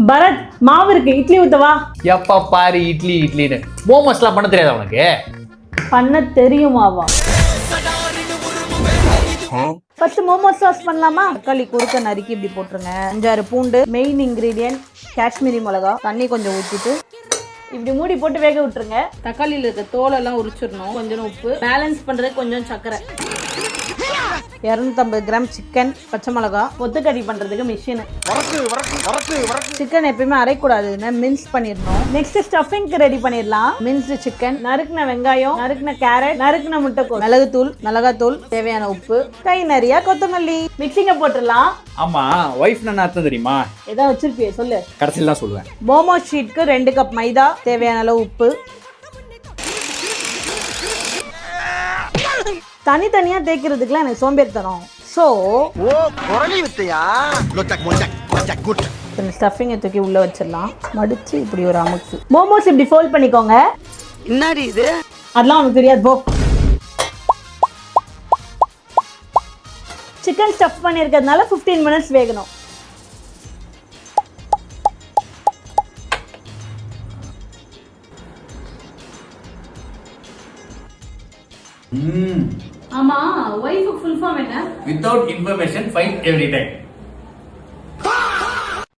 பரத் மாவு இருக்கு, இட்லி ஊத்தவா? எப்ப பாரு இட்லி இட்லின்னு. மோமோஸ்லாம் பண்ண தெரியாதா உனக்கு? பண்ண தெரியுமாவா? ஃபர்ஸ்ட் மோமோஸ் சாஸ் பண்ணலாமா? தக்காளி குறுக்க நறுக்கி இப்படி போட்டுருங்க. 5-6 பூண்டு, மெயின் இன்கிரீடியன்ட் காஷ்மீரி மிளகா, தண்ணி கொஞ்சம் ஊற்றிட்டு இப்படி மூடி போட்டு வேக விட்டுருங்க. தக்காளியில் இருக்க தோலெல்லாம் உரிச்சிடணும். கொஞ்சம் உப்பு, பேலன்ஸ் பண்ணுறதுக்கு கொஞ்சம் சர்க்கரை, 250 கிராம் சிக்கன், பச்சை மிளகா, கொத்துக்கறி பண்ணுறதுக்கு மிஷின். சிக்கன் எப்பயுமே அரைக்கூடாதுன்னு மின்ஸ் பண்ணிடணும். நெக்ஸ்ட் ஸ்டஃபிங்க்கு ரெடி பண்ணிடலாம். மின்ஸ்டு சிக்கன், நறுக்குன வெங்காயம், நறுக்குன கேரட், நறுக்குன முட்டைக்கோஸ், மிளகுத்தூள், மிளகாத்தூள், தேவையான உப்பு, கை நிறைய கொத்தமல்லி. மிக்சிங்க போட்டுடலாம். ஆமா, ஒய்ஃப் நான் அர்த்தம் தெரியுமா? ஏதாவது வச்சிருப்பியே சொல்லு. கடைசியில் தான் சொல்லுவேன். மோமோ ஷீட்க்கு 2 கப் மைதா, தேவையான அளவு உப்பு. தனித்தனியா தேய்க்கிறதுக்குலாம் எனக்கு சோம்பேறித்தனம். ஸோ ஸ்டஃபிங்கை தூக்கி உள்ள வச்சிடலாம். மடிச்சு இப்படி ஒரு அமுக்கு. மோமோஸ் இப்படி ஃபோல்ட் பண்ணிக்கோங்க. என்னடி இது? அதெல்லாம் உனக்கு தெரியாது போ. சிக்கன் ஸ்டஃப் பண்ணியிருக்கிறதுனால 15 மினிட்ஸ் வேகணும். ஆமா, ஒய்ஃபுக்கு ஃபுல் ஃபார்ம் என்ன? Without information, fight every time.